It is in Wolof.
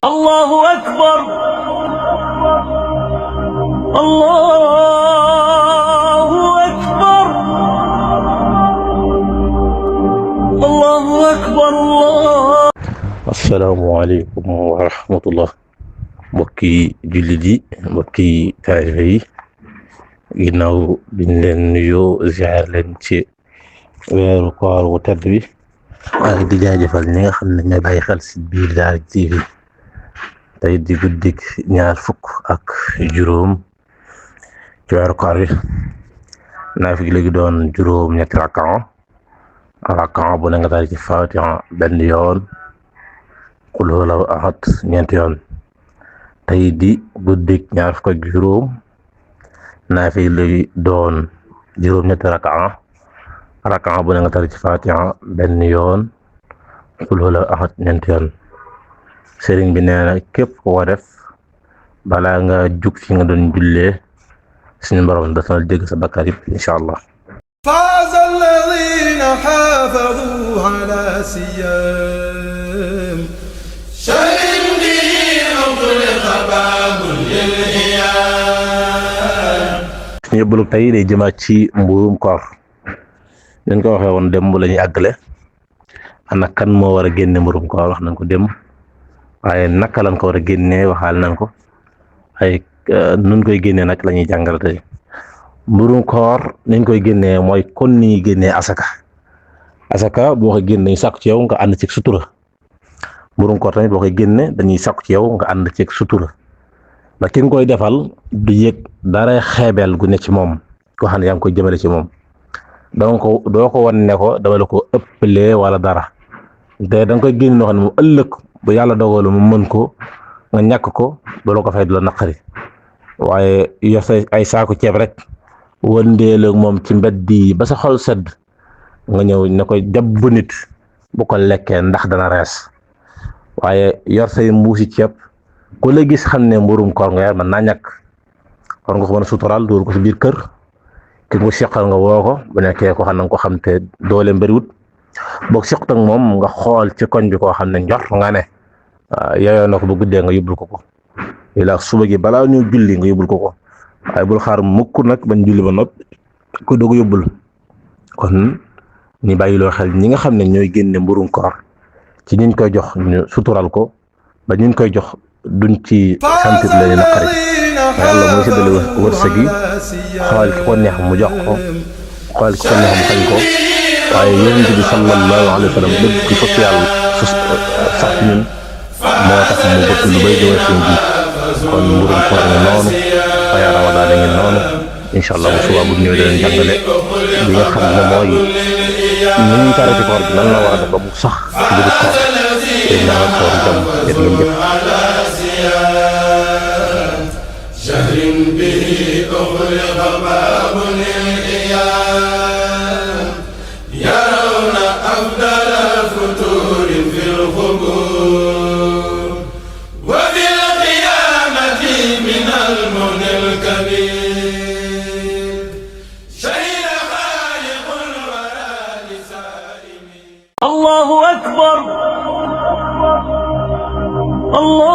الله أكبر الله أكبر الله أكبر الله. asalaamaaleykum wa rahmatullah mbokki jullit yi mbokki taalibe yi ginnaaw biñ leen nuyoo ziar leen ci weeru koor wu tedd bi waaye di jaajëfal ñi nga xam ne ñooy bàyyi xel si biir Daara TV tey di guddik ñaar fukk ak juróom ci weeru koor bi naa fi léegi doon juróom ñetti rakaa bu ne nga daal ci Faatiha benn yoon qul huwallahu ahad ñeenti yoon tey di guddik ñaar fukk ak juróom naa fi léegi doon juróom ñetti rakaa bu ne nga daal ci Faatiha benn yoon qul huwallahu ahad ñeenti yoon sëriñ bi nee na képp koo def balaa nga jug fi nga doon jullee suñu borom dafa dégg sa bakkaar yëpp incha allah. فاز الذين حافظوا على سيام شهر به أغلق باب للإيام. suñu yóbbalu tey day jëmaat ci mburum koor dañ ko waxee woon démb la ñuy àggale ana kan moo war a génne mburum koor wax nañ ko démb waaye naka lañ ko war a génnee waxaal nañ ko ay nun koy génnee nag la ñuy jàngal tey. mburum koor niñ koy génnee mooy kon ni ñuy génnee asaka boo koy génne dañuy sàkku ci yow nga ànd ci sutura mburum koor tamit boo koy génne dañuy sàkku ci yow nga ànd ci sutura ba ki nga koy defal du yëg dara xeebeel gu ne ci moom koo xam ne yaa ngi koy jëmale ci moom doo ko wan ne ko dama la ko ëppalee wala dara te da nga koy génne noo xam ne mu ëllëg bu yàlla dogalu mu mën ko nga ñàkk ko ba loo ko fay du la naqari waaye yor sa ay saako ceeb rek wëndeelu moom ci mbedd yi ba sa xol sedd nga ñëw ne koy jàbb nit bu ko lekkee ndax dana rees waaye yor say mbuusi ceeb ku la gis xam ne mburum koor nga yar mën naa ñàkk war nga ko mën a suturaal dóor ko si biir kër ki nga seqal nga woo ko bu nekkee ko xam na nga ko xam te dooleem bëriwut boog sequt ak moom nga xool ci koñ bi koo xam ne njort nga ne yeyoo na ko ba guddee nga yóbbul ko ila suba gi balaa ñu julli nga yóbbul ko waaye bul xaar mukk nag bañ julli ba noppi ko doog yóbbul kon ñi bàyyiloo xel ñi nga xam ne ñooy génne mburum koor ci ñiñ koy jox ñu sutural ko ba ñiñ koy jox duñ ci sentir lañu naqari yàlla mooy séddale wërsëg yi xool ki ko neex mu jox ko xool ki ko neex mu xañ ko waaye yonent bi sallallahu alayhi wa sallam bëgg ci social sax ci ñun moo tax mu bëgg lu bay jëwee suñu jiit kon mburum koor nga noonu waaye ramadaan da ngeen noonu incha allah bu subaa bu ñëwee danañ jàngale bi nga xam ne mooy ni ñuy tare ci koor bi nan la war a def ba mu sax ci biir koor te ñaanal koor jàmm yéen ngeen jëf. شهر به أغلق باب للإيام يرون أفضل الفتور في الخبور وفي القيامة من المنى الكبير شهد خالق الورى لسائمين. الله أكبر الله